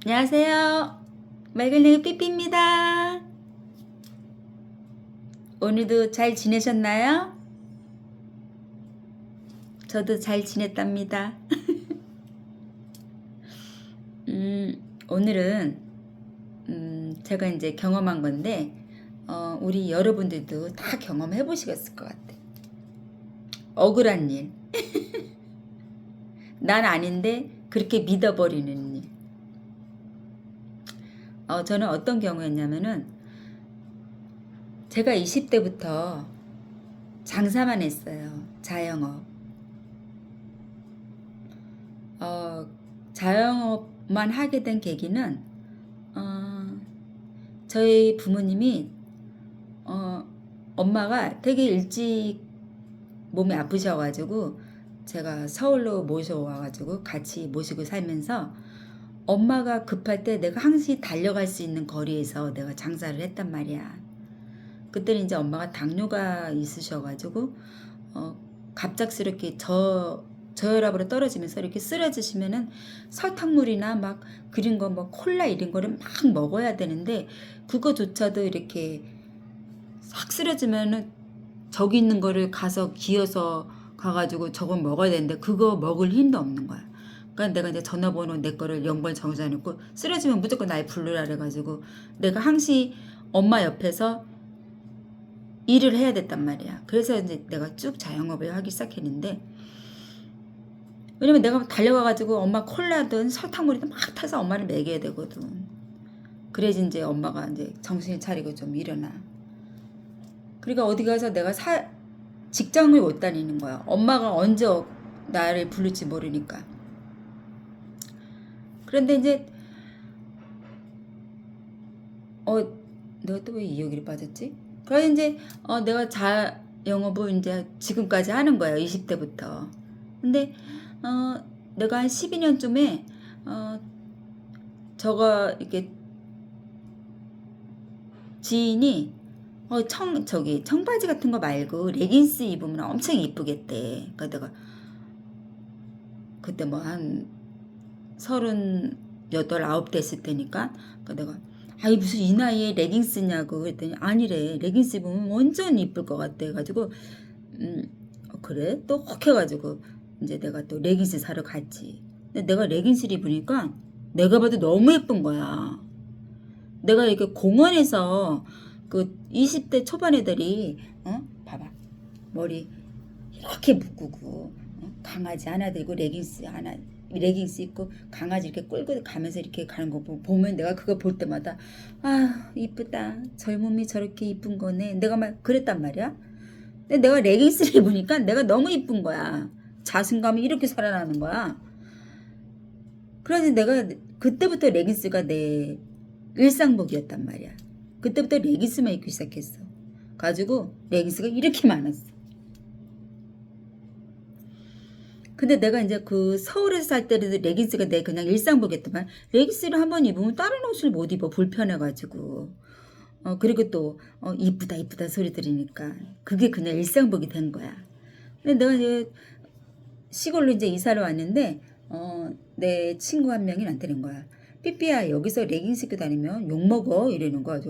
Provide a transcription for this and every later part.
안녕하세요. 말글랭이 삐삐입니다. 오늘도 잘 지내셨나요? 저도 잘 지냈답니다. 오늘은 제가 이제 경험한 건데 우리 여러분들도 다 경험해 보시겠을 것 같아. 억울한 일. 난 아닌데 그렇게 믿어버리는 일. 저는 어떤 경우였냐면은 제가 20대부터 장사만 했어요. 자영업. 자영업만 하게 된 계기는 저희 부모님이 엄마가 되게 일찍 몸이 아프셔가지고 제가 서울로 모셔와가지고 같이 모시고 살면서 엄마가 급할 때 내가 항상 달려갈 수 있는 거리에서 내가 장사를 했단 말이야. 그때는 이제 엄마가 당뇨가 있으셔가지고 갑작스럽게 저혈압으로 떨어지면서 이렇게 쓰러지시면은 설탕물이나 막 그린 거 뭐 콜라 이런 거를 막 먹어야 되는데 그거조차도 이렇게 싹 쓰러지면은 저기 있는 거를 가서 기어서 가가지고 저걸 먹어야 되는데 그거 먹을 힘도 없는 거야. 그러니까 내가 이제 전화번호 내 거를 연관 정지해놓고 쓰러지면 무조건 날 부르라 그래가지고 내가 항시 엄마 옆에서 일을 해야 됐단 말이야. 그래서 이제 내가 쭉 자영업을 하기 시작했는데 왜냐면 내가 달려가가지고 엄마 콜라든 설탕물이든 막 타서 엄마를 먹여야 되거든. 그래야지 이제 엄마가 이제 정신을 차리고 좀 일어나. 그러니까 어디 가서 내가 직장을 못 다니는 거야. 엄마가 언제 나를 부를지 모르니까. 그런데 이제 내가 또 왜 이 얘기를 빠졌지? 그래서 이제 내가 자영업을 이제 지금까지 하는 거예요. 20대부터. 근데 내가 한 12년쯤에 저가 이렇게 지인이 청바지 같은 거 말고 레깅스 입으면 엄청 이쁘겠대. 그러니까 내가 그때 뭐 한 38, 9 됐을 때니까 그러니까 내가 아이 무슨 이 나이에 레깅스냐고 그랬더니 아니래. 레깅스 입으면 완전 이쁠 것 같아. 해가지고 그래? 또 혹 해가지고 이제 내가 또 레깅스 사러 갔지. 근데 내가 레깅스를 입으니까 내가 봐도 너무 예쁜 거야. 내가 이렇게 공원에서 그 20대 초반 애들이 봐봐 머리 이렇게 묶고 강아지 하나 들고 레깅스 입고 강아지 이렇게 끌고 가면서 이렇게 가는 거 보면 내가 그거 볼 때마다 아 이쁘다 젊음이 저렇게 이쁜 거네 내가 막 그랬단 말이야. 근데 내가 레깅스를 입으니까 내가 너무 이쁜 거야. 자신감이 이렇게 살아나는 거야. 그래서 내가 그때부터 레깅스가 내 일상복이었단 말이야. 그때부터 레깅스만 입기 시작했어. 가지고 레깅스가 이렇게 많았어. 근데 내가 이제 그 서울에서 살 때도 레깅스가 내 그냥 일상복이었더만 레깅스를 한번 입으면 다른 옷을 못 입어 불편해가지고 그리고 또 이쁘다 이쁘다 소리 들으니까 그게 그냥 일상복이 된 거야. 근데 내가 이제 시골로 이제 이사를 왔는데 내 친구 한 명이 나한테 그런 거야. 삐삐야 여기서 레깅스 입고 다니면 욕먹어 이러는 거야.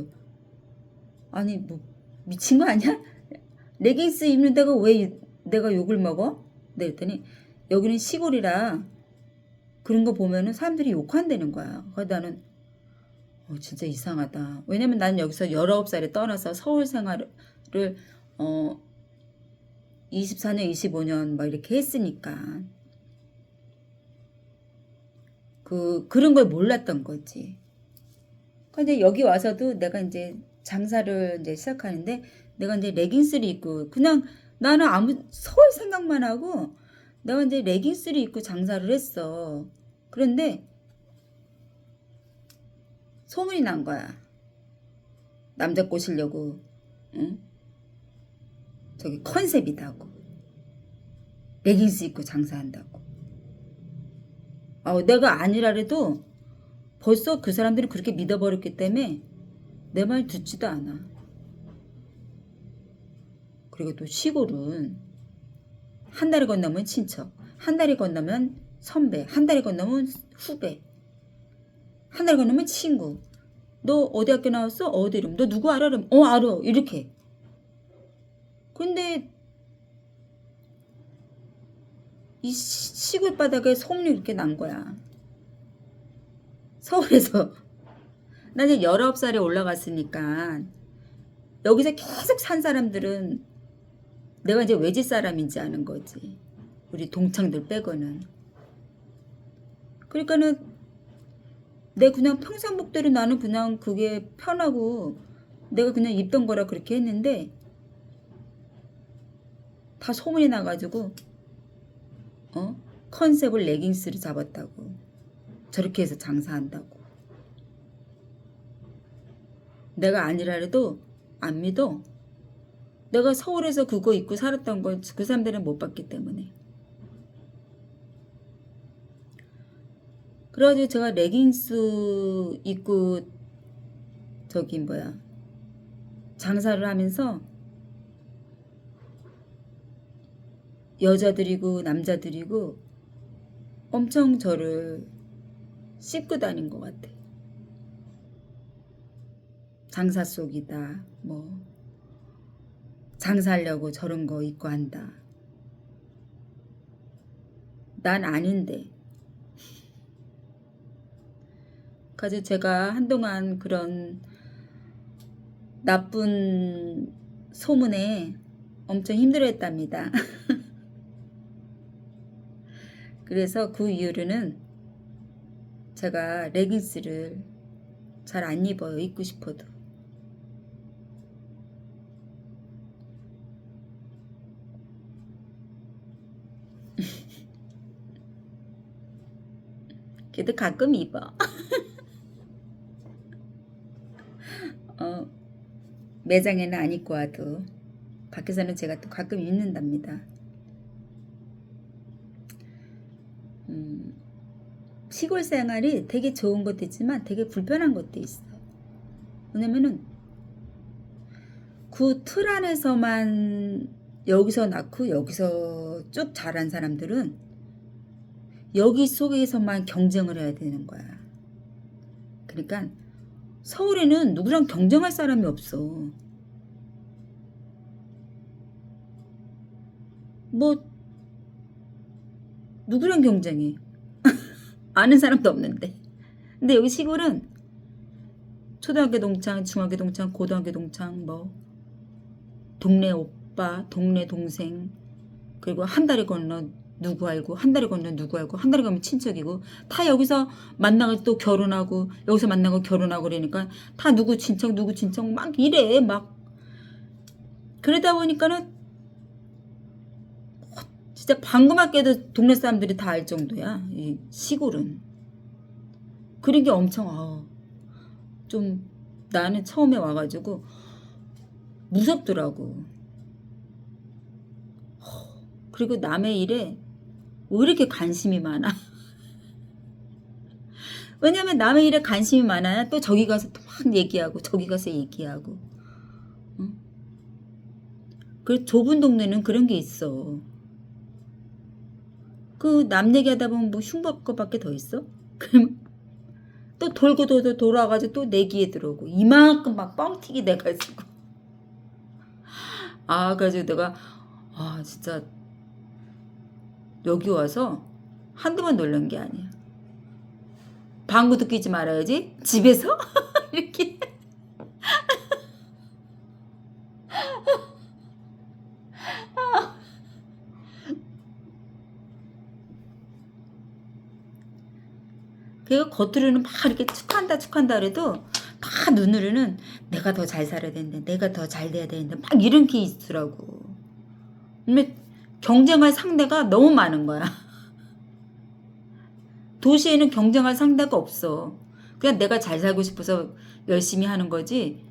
아니 뭐 미친 거 아니야? 레깅스 입는 데가 왜 내가 욕을 먹어? 네, 그랬더니 여기는 시골이라 그런 거 보면은 사람들이 욕한다는 거야. 그래서 나는 진짜 이상하다. 왜냐면 난 여기서 19살에 떠나서 서울 생활을 24년 25년 막 이렇게 했으니까 그런 걸 몰랐던 거지. 근데 여기 와서도 내가 이제 장사를 이제 시작하는데 내가 이제 레깅스를 입고 그냥 나는 아무 서울 생각만 하고 내가 이제 레깅스를 입고 장사를 했어. 그런데 소문이 난 거야. 남자 꼬시려고 응? 저기 컨셉이다고. 레깅스 입고 장사한다고. 내가 아니라래도 벌써 그 사람들이 그렇게 믿어버렸기 때문에 내 말 듣지도 않아. 그리고 또 시골은 한 달이 건너면 친척, 한 달이 건너면 선배, 한 달이 건너면 후배. 한 달 건너면 친구. 너 어디 학교 나왔어? 어디 이름? 너 누구 알아? 그럼 알아. 이렇게. 근데 이 시골 바닥에 소문이 이렇게 난 거야. 서울에서. 나 이제 19살에 올라갔으니까 여기서 계속 산 사람들은 내가 이제 외지 사람인지 아는 거지. 우리 동창들 빼고는. 그러니까는 내 그냥 평상복대로 나는 그냥 그게 편하고 내가 그냥 입던 거라 그렇게 했는데 다 소문이 나가지고 컨셉을 레깅스를 잡았다고. 저렇게 해서 장사한다고. 내가 아니라 해도 안 믿어. 내가 서울에서 그거 입고 살았던 걸 그 사람들은 못 봤기 때문에. 그래가지고 제가 레깅스 입고 저기 장사를 하면서 여자들이고 남자들이고 엄청 저를 씹고 다닌 것 같아. 장사 속이다. 장사하려고 저런 거 입고 한다. 난 아닌데. 그래서 제가 한동안 그런 나쁜 소문에 엄청 힘들어했답니다. 그래서 그 이후로는 제가 레깅스를 잘 안 입어요. 입고 싶어도. 그래도 가끔 입어. 매장에는 안 입고 와도 밖에서는 제가 또 가끔 입는답니다. 시골 생활이 되게 좋은 것도 있지만 되게 불편한 것도 있어. 왜냐면은 그 틀 안에서만 여기서 낳고 여기서 쭉 자란 사람들은 여기 속에서만 경쟁을 해야 되는 거야. 그러니까 서울에는 누구랑 경쟁할 사람이 없어. 누구랑 경쟁해? 아는 사람도 없는데. 근데 여기 시골은 초등학교 동창, 중학교 동창, 고등학교 동창, 동네 오빠, 동네 동생, 그리고 한 달에 건너 누구 알고, 한 달에 건너 누구 알고, 한 달에 가면 친척이고, 다 여기서 만나고 또 결혼하고, 여기서 만나고 결혼하고 그러니까 다 누구 친척 막 이래. 막 그러다 보니까는 진짜 방금학교도 동네 사람들이 다 알 정도야. 이 시골은. 그런 게 엄청 좀 나는 처음에 와가지고 무섭더라고. 그리고 남의 일에 왜 이렇게 관심이 많아? 왜냐면 남의 일에 관심이 많아야 또 저기 가서 또 막 얘기하고 저기 가서 얘기하고. 응? 그 좁은 동네는 그런 게 있어. 그 남 얘기하다 보면 흉볼 거밖에 더 있어? 그러면 또 돌고 돌아가지고 또 내기에 들어오고 이만큼 막 뻥튀기 내가지고. 그래가지고 내가 진짜 여기 와서 한두 번 놀란 게 아니야. 방구도 끼지 말아야지. 집에서 이렇게. 그리고 겉으로는 막 이렇게 축한다 그래도 다 눈으로는 내가 더 잘 살아야 되는데, 내가 더 잘 돼야 되는데 막 이런 게 있더라고. 근데 경쟁할 상대가 너무 많은 거야. 도시에는 경쟁할 상대가 없어. 그냥 내가 잘 살고 싶어서 열심히 하는 거지.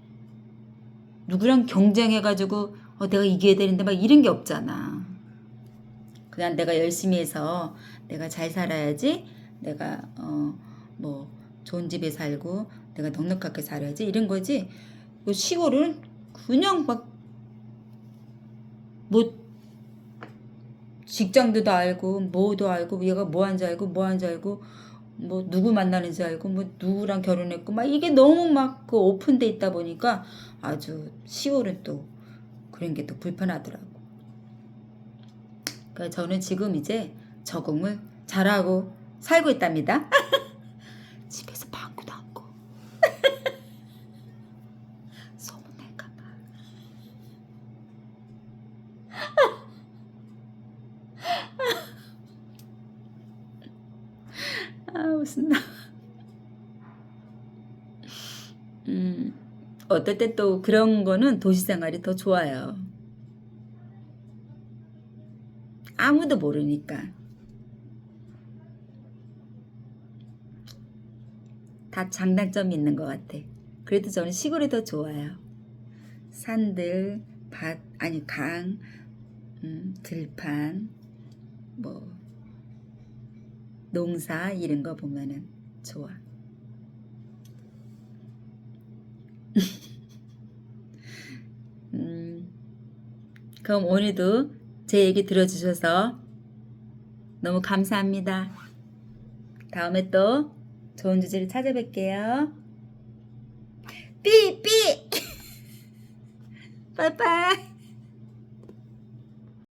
누구랑 경쟁해가지고 내가 이겨야 되는데 막 이런 게 없잖아. 그냥 내가 열심히 해서 내가 잘 살아야지. 내가 좋은 집에 살고 내가 넉넉하게 살아야지 이런 거지. 시골은 그냥 직장도 다 알고 뭐도 알고 얘가 뭐 하는지 알고 뭐 누구 만나는 줄 알고 뭐 누구랑 결혼했고 막 이게 너무 막 그 오픈돼 있다 보니까 아주 시골은 또 그런 게 또 불편하더라고. 그러니까 저는 지금 이제 적응을 잘하고 살고 있답니다. 집에서 방구도 안 고 소문낼까 봐. 아 웃는다. 어떨 때 또 그런 거는 도시 생활이 더 좋아요. 아무도 모르니까. 다 장단점이 있는 것 같아. 그래도 저는 시골이 더 좋아요. 산들, 밭, 아니 강, 들판, 뭐 농사 이런 거 보면은 좋아. 그럼 오늘도 제 얘기 들어주셔서 너무 감사합니다. 다음에 또 좋은 주제를 찾아뵐게요. 삐삐! 빠이빠이!